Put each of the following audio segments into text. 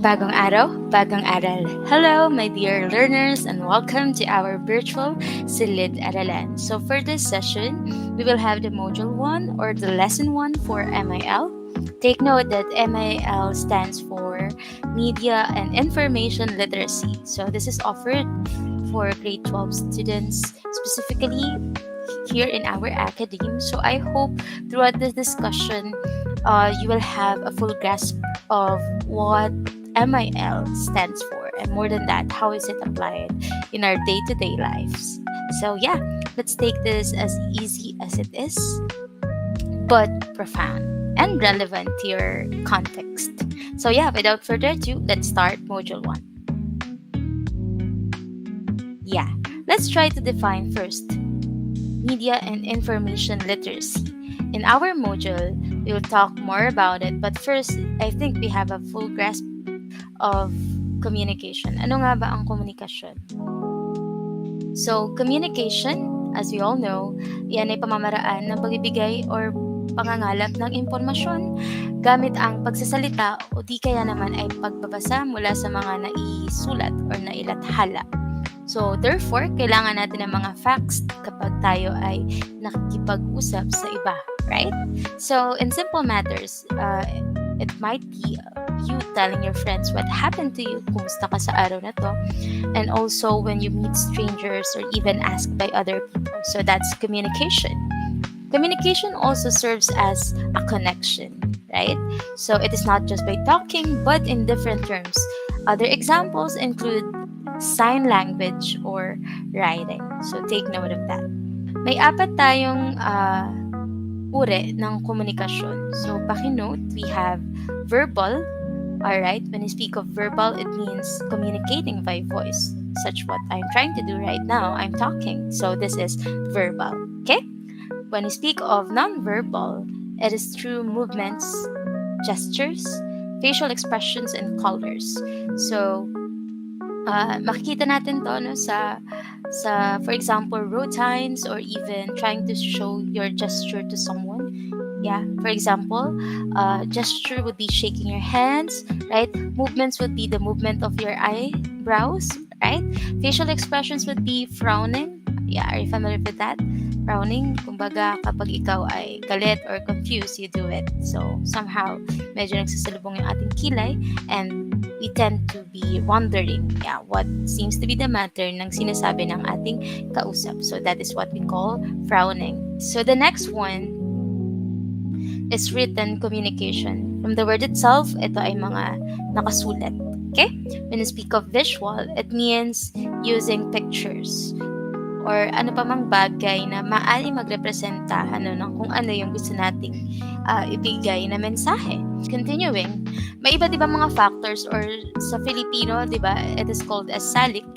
Bagong araw, bagong aral. Hello, my dear learners, and welcome to our virtual Silid Aralan. So, for this session, we will have the module 1 or the lesson 1 for MIL. Take note that MIL stands for Media and Information Literacy. So, this is offered for grade 12 students, specifically here in our academy. So, I hope throughout this discussion, you will have a full grasp of what MIL stands for, and more than that, how is it applied in our day-to-day lives. So yeah, let's take this as easy as it is, but profound and relevant to your context. So yeah, without further ado, let's start module 1. Yeah, let's try to define first media and information literacy. In our module, we will talk more about it, but first, I think we have a full grasp of communication. Ano nga ba ang komunikasyon? So, communication, as we all know, yan ay pamamaraan ng pagbibigay or pangangalap ng impormasyon gamit ang pagsasalita o di kaya naman ay pagbabasa mula sa mga naisulat or nailathala. So, therefore, kailangan natin ng mga facts kapag tayo ay nakikipag-usap sa iba, right? So, in simple matters, it might be you telling your friends what happened to you, kumusta ka sa araw na to, and also when you meet strangers or even asked by other people. So, that's communication. Communication also serves as a connection, right? So, it is not just by talking, but in different terms. Other examples include sign language or writing. So, take note of that. May apat tayong uri ng komunikasyon. So, pakinote, we have verbal. Alright, when you speak of verbal, it means communicating by voice. Such what I'm trying to do right now. I'm talking. So, this is verbal. Okay? When you speak of non-verbal, it is through movements, gestures, facial expressions, and colors. So, makikita natin to no, sa for example, road signs or even trying to show your gesture to someone. Yeah, for example, gesture would be shaking your hands, right? Movements would be the movement of your eyebrows, right? Facial expressions would be frowning. Yeah, are you familiar with that? Frowning, kumbaga kapag ikaw ay galit or confused, you do it. So, somehow, medyo nagsasalubong yung ating kilay and we tend to be wondering, what seems to be the matter ng sinasabi ng ating kausap. So, that is what we call frowning. So, the next one is written communication. From the word itself, ito ay mga nakasulat. Okay? When you speak of visual, it means using pictures or ano pa mang bagay na maaari magrepresenta ng kung ano yung gusto nating ibigay na mensahe. Continuing, may iba diba mga factors or sa Filipino, diba, it is called as salik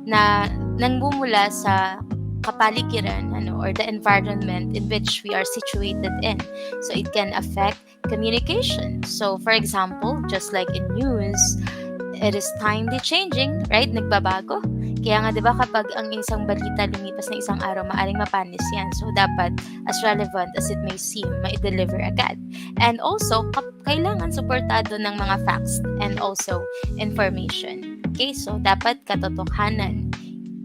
na nangmumula sa kapaligiran or the environment in which we are situated in. So it can affect communication. So for example, just like in news, it is timely changing, right? Nagbabago. Kaya nga 'di ba kapag ang isang balita lumipas na isang araw, maaring mapanis 'yan. So dapat as relevant as it may seem, mai-deliver agad. And also, kailangan suportado ng mga facts and also information. Okay? So dapat katotohanan.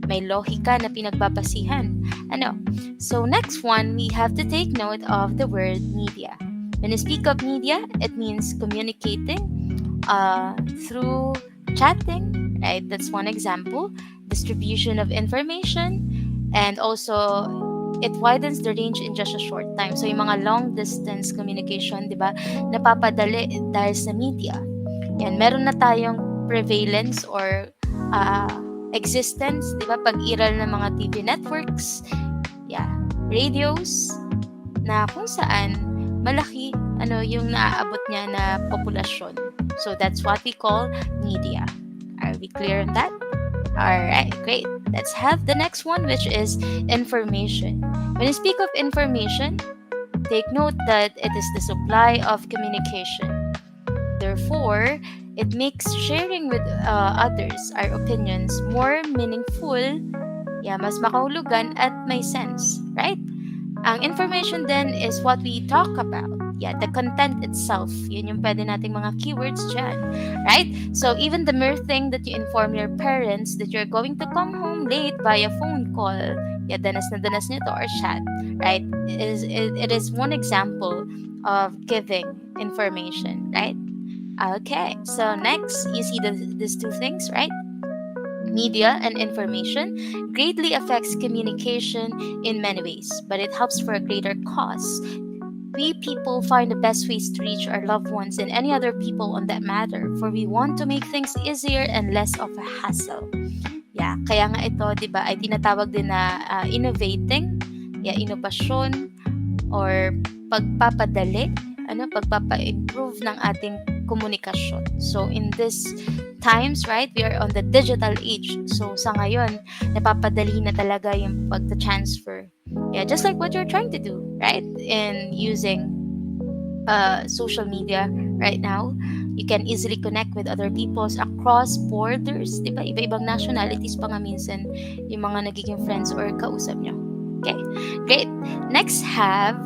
May lohika na pinagbabasihan. So next one, we have to take note of the word media. When you speak of media, it means communicating through chatting, right? That's one example. Distribution of information, and also it widens the range in just a short time. So yung mga long distance communication, di ba, napapadali dahil sa media. Yan, meron na tayong prevalence or existence, di ba, pag-iral ng mga TV networks, radios, na kung saan malaki yung naaabot niya na populasyon. So that's what we call media. Are we clear on that? Alright, great. Let's have the next one, which is information. When you speak of information, take note that it is the supply of communication. Therefore, it makes sharing with others our opinions more meaningful, mas makahulugan at may sense, right? Ang information then is what we talk about. Yeah, the content itself. Yun yung pwede nating mga keywords dyan. Right? So, even the mere thing that you inform your parents that you're going to come home late via phone call, yeah, danas na danas nito or chat, right? It is one example of giving information, right? Okay, so next, you see these two things, right? Media and information greatly affects communication in many ways, but it helps for a greater cause. We people find the best ways to reach our loved ones and any other people on that matter, for we want to make things easier and less of a hassle. Yeah, kaya nga ito, 'di ba, ay tinatawag din na innovating, yeah, innovasyon or pagpapadali, pagpapa-improve ng ating komunikasyon. So in this times, right, we are on the digital age. So sa ngayon, napapadali na talaga yung pagta-transfer. Yeah, just like what you're trying to do, right? In using social media right now, you can easily connect with other peoples across borders, di ba? Iba-ibang nationalities pa nga minsan yung mga nagiging friends or kausap nyo. Okay, great. Next, have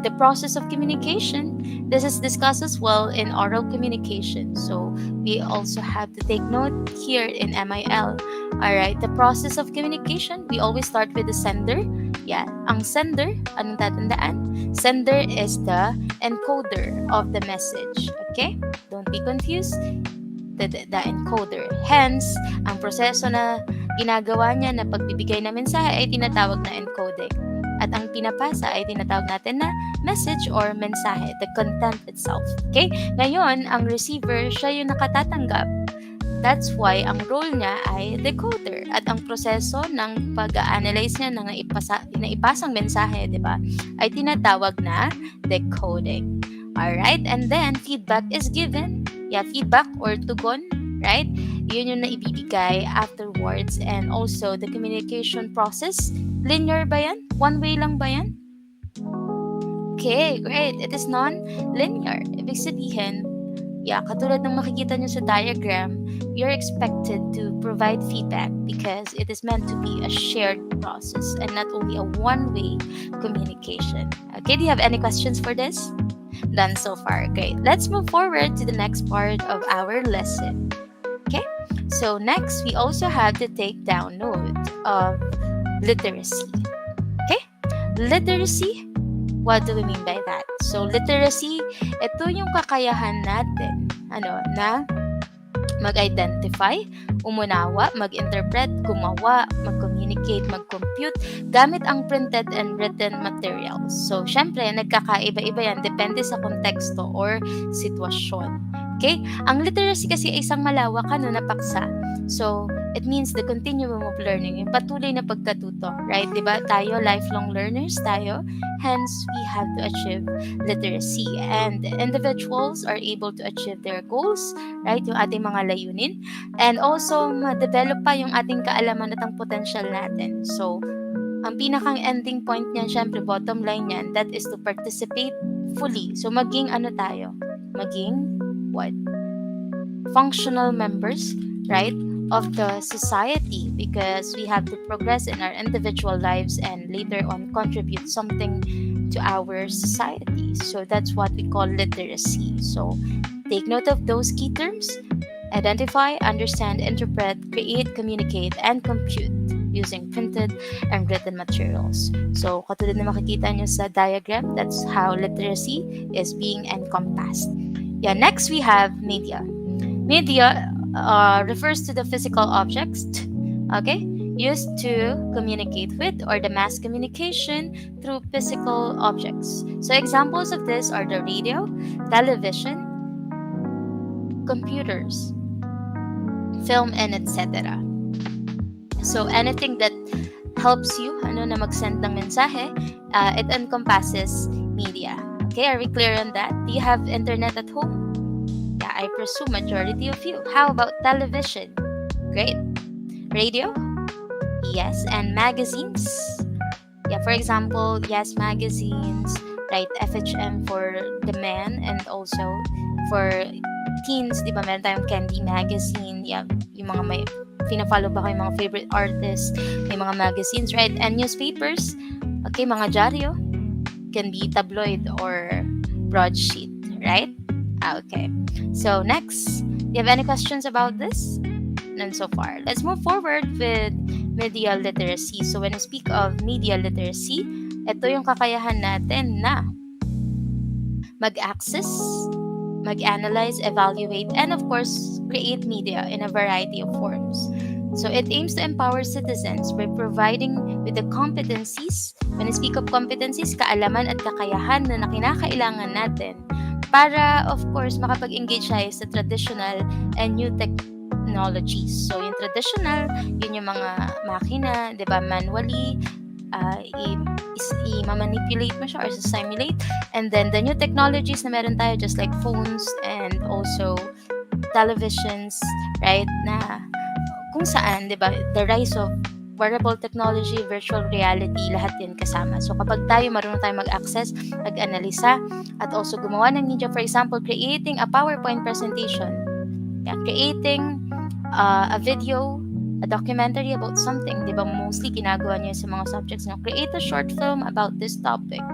the process of communication. This is discussed as well in oral communication. So we also have to take note here in MIL. All right, the process of communication. We always start with the sender. Yeah, ang sender, anong tatandaan? Sender is the encoder of the message. Okay, don't be confused. The encoder. Hence, ang proseso na ginagawa niya na pagbibigay na mensahe ay tinatawag na encoding. At ang pinapasa ay tinatawag natin na message or mensahe, the content itself. Okay? Ngayon, ang receiver, siya yung nakatatanggap. That's why ang role niya ay decoder. At ang proseso ng pag-analyze niya ng ipasang mensahe, di ba, ay tinatawag na decoding. Alright? And then, feedback is given. Yeah, feedback or tugon, right? Yun yung naibibigay afterwards. And also, the communication process, linear ba yan? One way lang ba yan? Okay, great. It is non-linear. Ibig sabihin, yeah, katulad ng makikita nyo sa diagram, you're expected to provide feedback because it is meant to be a shared process and not only a one-way communication. Okay, do you have any questions for this? Done so far. Great. Let's move forward to the next part of our lesson. Okay, so next we also have to take down note of literacy. Okay, literacy, what do we mean by that? So literacy, ito yung kakayahan natin na mag-identify, umunawa, mag-interpret, gumawa, mag-communicate, mag-compute gamit ang printed and written materials. So, syempre, nagkakaiba-iba yan depende sa konteksto or sitwasyon. Okay? Ang literacy kasi ay isang malawak na paksa. So, it means the continuum of learning, yung patuloy na pagkatuto, right? Diba? Tayo, lifelong learners tayo. Hence, we have to achieve literacy. And individuals are able to achieve their goals, right? Yung ating mga layunin. And also, ma-develop pa yung ating kaalaman at ang potential natin. So, ang pinakang ending point niyan, syempre, bottom line niyan, that is to participate fully. So, maging tayo? Maging what? Functional members, right? Of the society, because we have to progress in our individual lives and later on contribute something to our society. So that's what we call literacy. So take note of those key terms: identify, understand, interpret, create, communicate, and compute using printed and written materials. So katulad na makikita nyo sa diagram, that's how literacy is being encompassed. Yeah, next we have media. Media refers to the physical objects, okay, used to communicate with, or the mass communication through physical objects. So examples of this are the radio, television, computers, film, and etc. So anything that helps you na mag-send ng mensahe, it encompasses media. Okay, are we clear on that? Do you have internet at home? I presume majority of you. How about television? Great. Radio? Yes. And magazines? Yeah, for example, yes, magazines, right? FHM for the men and also for teens, di ba? Meron tayong Candy magazine. Yeah, yung mga may pina-follow ba ko yung mga favorite artists, may mga magazines, right? And newspapers, okay, mga dyaryo, can be tabloid or broadsheet, right? Okay. So next, do you have any questions about this? None so far. Let's move forward with media literacy. So when we speak of media literacy, ito yung kakayahan natin na mag-access, mag-analyze, evaluate, and of course, create media in a variety of forms. So it aims to empower citizens by providing with the competencies. When we speak of competencies, kaalaman at kakayahan na kinakailangan natin para, of course, makapag-engage tayo sa traditional and new technologies. So yung traditional, yun yung mga makina, di ba, manually, i-manipulate mo siya or simulate. And then the new technologies na meron tayo, just like phones and also televisions, right? Na kung saan, di ba, the rise of wearable technology, virtual reality, lahat yan kasama. So kapag tayo marunong tayo mag-access, mag-analisa, at also gumawa ng media, for example, creating a PowerPoint presentation, creating a video, a documentary about something, di ba, mostly ginagawa niyo sa mga subjects na create a short film about this topic,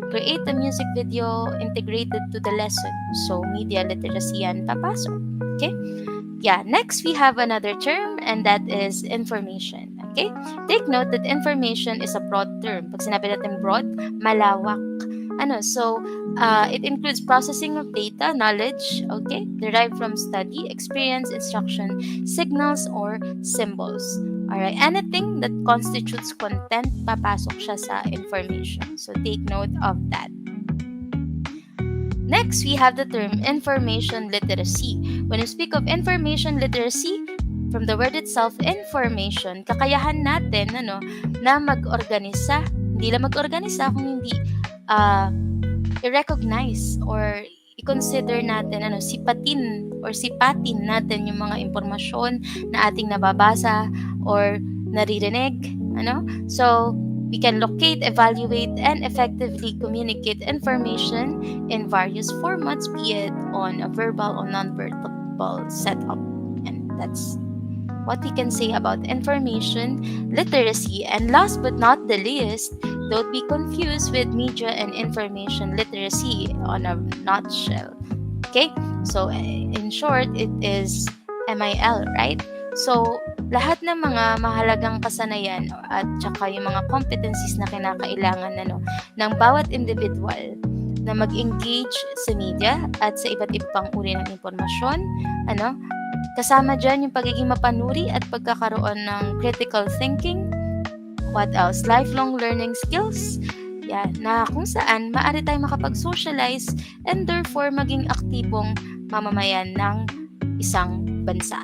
create a music video integrated to the lesson. So media literacy yan papasok. Okay? Yeah, next we have another term, and that is information. Okay? Take note that information is a broad term. Pag sinabi natin broad, malawak. It includes processing of data, knowledge, okay, derived from study, experience, instruction, signals, or symbols. Alright, anything that constitutes content, papasok siya sa information. So take note of that. Next, we have the term information literacy. When we speak of information literacy, from the word itself, information, kakayahan natin na mag-organisa, hindi lang mag-organisa kung hindi i-recognize or i-consider natin, sipatin natin yung mga impormasyon na ating nababasa or naririnig. So, we can locate, evaluate, and effectively communicate information in various formats, be it on a verbal or non-verbal setup. And that's what we can say about information literacy. And last but not the least, don't be confused with media and information literacy on a nutshell. Okay? So, in short, it is MIL, right? So, lahat ng mga mahalagang kasanayan at saka yung mga competencies na kinakailangan ng bawat individual na mag-engage sa media at sa iba't ibang uri ng impormasyon, kasama dyan yung pagiging mapanuri at pagkakaroon ng critical thinking. What else? Lifelong learning skills. Na kung saan maaari tayong makapag-socialize and therefore maging aktibong mamamayan ng isang bansa.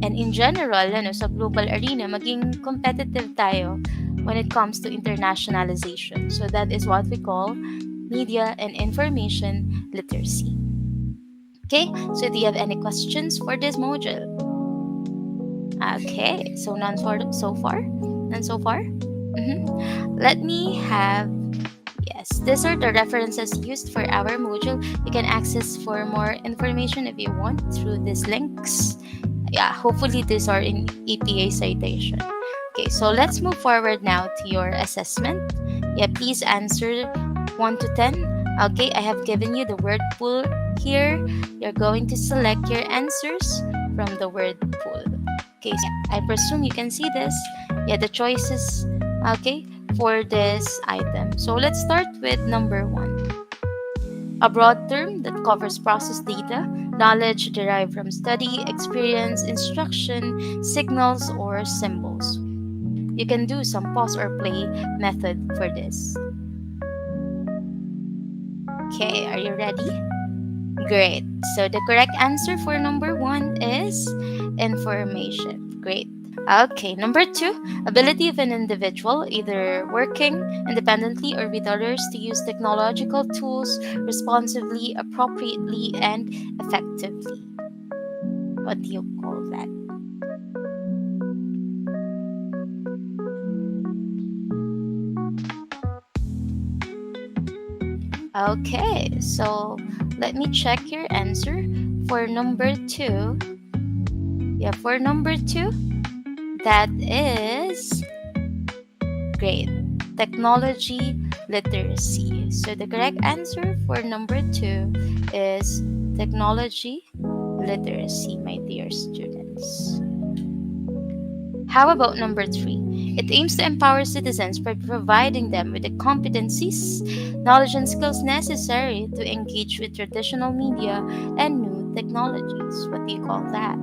And in general, sa global arena, maging competitive tayo when it comes to internationalization. So that is what we call media and information literacy. Okay, so do you have any questions for this module? Okay, so none so far? Let me have, yes, these are the references used for our module. You can access for more information if you want through these links. Hopefully these are in EPA citation. Okay, so let's move forward now to your assessment. Please answer 1 to 10. Okay, I have given you the word pool here. You're going to select your answers from the word pool. Okay, so I presume you can see this. The choices, okay, for this item. So let's start with number 1. A broad term that covers processed data, knowledge derived from study, experience, instruction, signals, or symbols. You can do some pause or play method for this. Okay, are you ready? Great. So the correct answer for number 1 is information. Great. Okay, number 2, ability of an individual, either working independently or with others, to use technological tools responsibly, appropriately, and effectively. What do you call that? Okay, so let me check your answer for number 2. For number 2, that is great. Technology literacy. So the correct answer for number 2 is technology literacy, my dear students. How about number 3? It aims to empower citizens by providing them with the competencies, knowledge, and skills necessary to engage with traditional media and new technologies. What do you call that?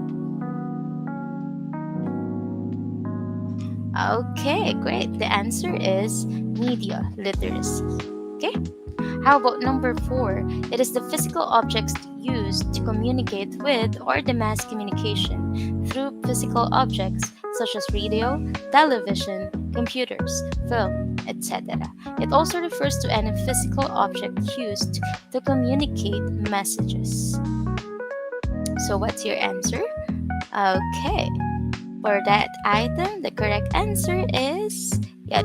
Okay, great. The answer is media literacy. Okay. How about number 4? It is the physical objects used to communicate with or the mass communication through physical objects such as radio, television, computers, film, etc. It also refers to any physical object used to communicate messages. So what's your answer? Okay. For that item, the correct answer is,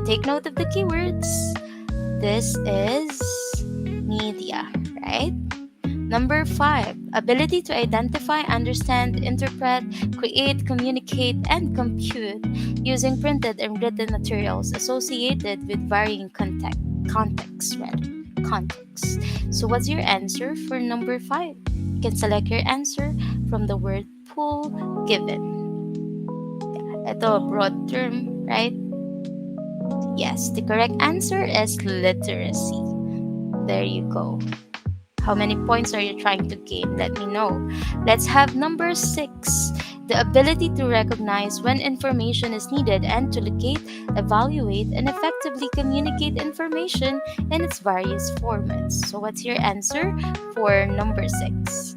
take note of the keywords. This is media, right? Number 5, ability to identify, understand, interpret, create, communicate, and compute using printed and written materials associated with varying contexts. So what's your answer for number 5? You can select your answer from the word pool given. Ito, broad term, right? Yes, the correct answer is literacy. There you go. How many points are you trying to gain? Let me know. Let's have number 6. The ability to recognize when information is needed and to locate, evaluate, and effectively communicate information in its various formats. So what's your answer for number 6?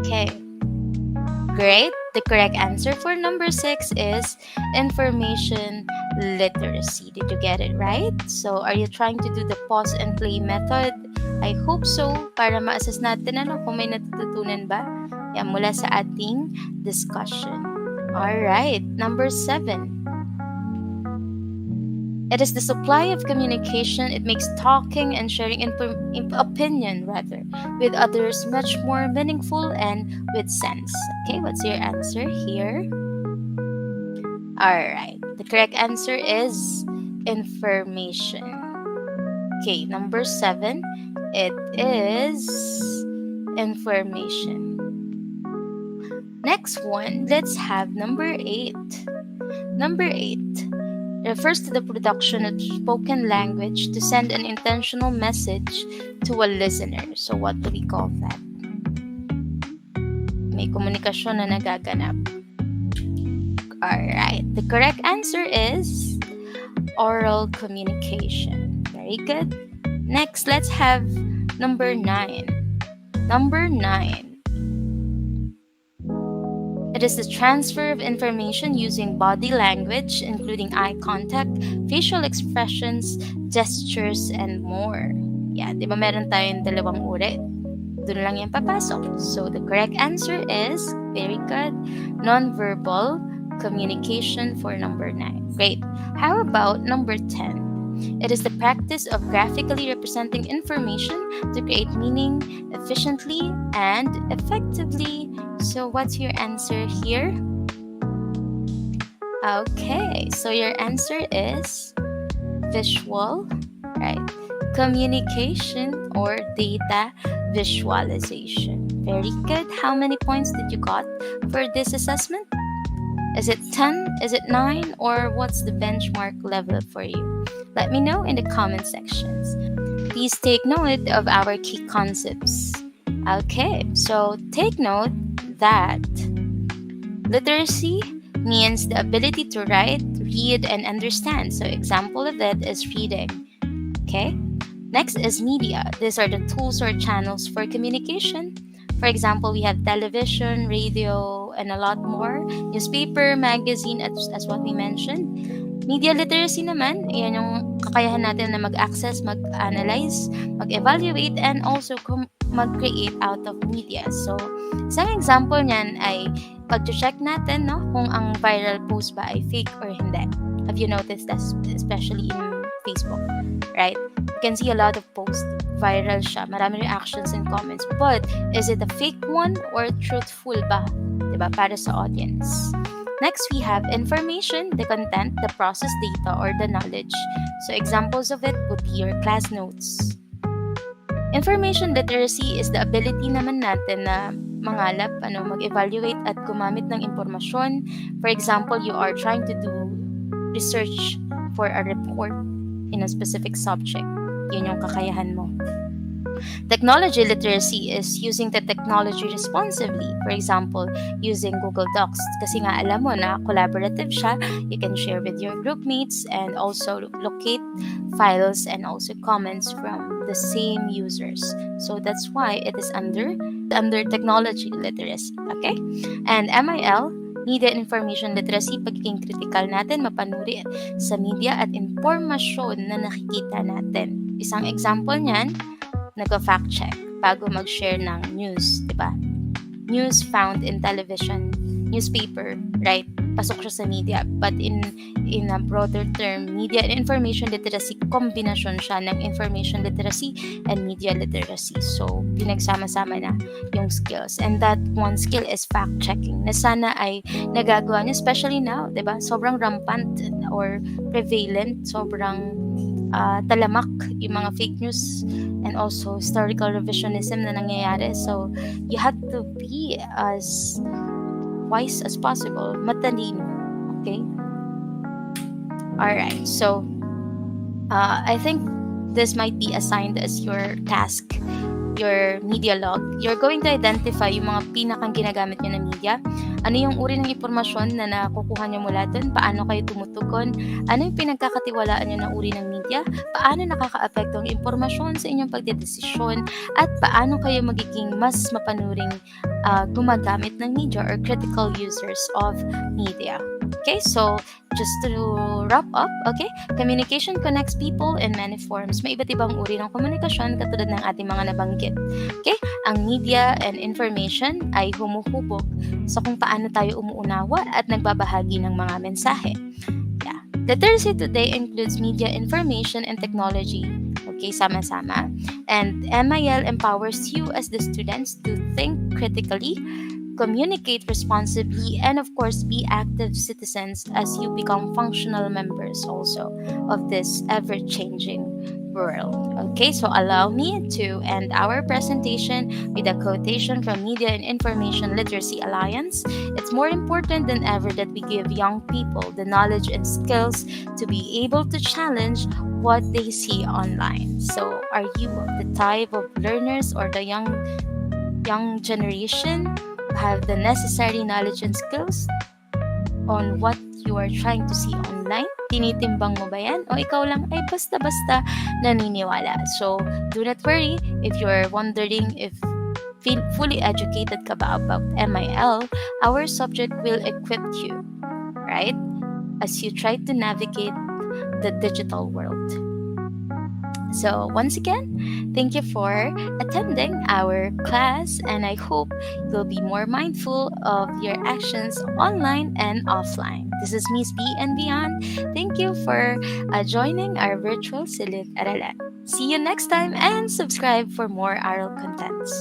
Okay. Great. The correct answer for number 6 is information literacy. Did you get it right? So, are you trying to do the pause and play method? I hope so, para ma-assess natin kung may natututunan ba mula sa ating discussion. Alright, number 7. It is the supply of communication. It makes talking and sharing opinion with others much more meaningful and with sense. Okay, what's your answer here? Alright, the correct answer is information. Okay, number 7, it is information. Next one, let's have number 8. Number 8 refers to the production of spoken language to send an intentional message to a listener. So what do we call that? May komunikasyon na nagaganap. Alright, the correct answer is oral communication. Very good. Next, let's have number 9. Number 9. It is the transfer of information using body language, including eye contact, facial expressions, gestures, and more. Di ba meron tayong dalawang uri? Doon lang yan papasok. So the correct answer is, very good, non-verbal communication for number 9. Great. How about number 10? It is the practice of graphically representing information to create meaning efficiently and effectively. So what's your answer here? Okay, so your answer is visual, right? Communication or data visualization. Very good. How many points did you got for this assessment? Is it 10? Is it 9? Or what's the benchmark level for you? Let me know in the comment sections. Please take note of our key concepts. Okay, so take note that literacy means the ability to write, read, and understand. So example of that is reading. Okay? Next is media. These are the tools or channels for communication. For example, we have television, radio, and a lot more. Newspaper, magazine, as what we mentioned. Media literacy naman, yan yung kakayahan natin na mag-access, mag-analyze, mag-evaluate, and also mag-create out of media. So, isang example niyan ay pag-check natin kung ang viral post ba ay fake or hindi. Have you noticed that, especially in Facebook, right? You can see a lot of posts, viral siya, marami reactions and comments. But, is it a fake one or truthful ba? Diba? Para sa audience. Next, we have information, the content, the process data, or the knowledge. So examples of it would be your class notes. Information literacy is the ability naman natin na mangalap, mag-evaluate at gumamit ng impormasyon. For example, you are trying to do research for a report in a specific subject. Yun yung kakayahan mo. Technology literacy is using the technology responsibly. For example, using Google Docs. Kasi nga alam mo na collaborative siya. You can share with your group mates and also locate files and also comments from the same users. So that's why it is under technology literacy. Okay? And MIL, Media and Information Literacy, pagiging critical natin, mapanuri sa media at impormasyon na nakikita natin. Isang example niyan, nag-fact check bago mag-share ng news, di ba? News found in television, newspaper, right? Pasok siya sa media. But in a broader term, media and information literacy, kombinasyon siya ng information literacy and media literacy. So, pinagsama-sama na yung skills. And that one skill is fact-checking na sana ay nagagawa niyo, especially now, di ba? Sobrang rampant or prevalent, sobrang talamak yung mga fake news and also historical revisionism na nangyayari. So, you have to be as wise as possible, matalino. Okay? Alright, so I think this might be assigned as your task, your media log. You're going to identify yung mga pinakang ginagamit nyo na media. Ano yung uri ng impormasyon na nakukuha nyo mula dun? Paano kayo tumutugon? Ano yung pinagkakatiwalaan nyo na uri ng media? Paano nakaka-apekto ang impormasyon sa inyong pagdedesisyon? At paano kayo magiging mas mapanuring gumagamit ng media or critical users of media? Okay, so just to wrap up, okay, communication connects people in many forms. May iba't ibang uri ng komunikasyon katulad ng ating mga nabanggit. Okay, ang media and information ay humuhubog sa kung paano tayo umuunawa at nagbabahagi ng mga mensahe. Yeah. Literacy today includes media, information, and technology. Okay, sama-sama. And MIL empowers you as the students to think critically, communicate responsibly, and of course be active citizens as you become functional members also of this ever-changing world. Okay, so allow me to end our presentation with a quotation from Media and Information Literacy Alliance. It's more important than ever that we give young people the knowledge and skills to be able to challenge what they see online. So are you the type of learners or the young generation have the necessary knowledge and skills on what you are trying to see online? Tinitimbang mo ba yan? O ikaw lang ay basta-basta naniniwala? So, do not worry if you are wondering if fully educated ka ba about MIL, our subject will equip you, right? As you try to navigate the digital world. So once again, thank you for attending our class, and I hope you'll be more mindful of your actions online and offline. This is Miss B and Beyond. Thank you for joining our virtual Silid Aralan. See you next time and subscribe for more aral contents.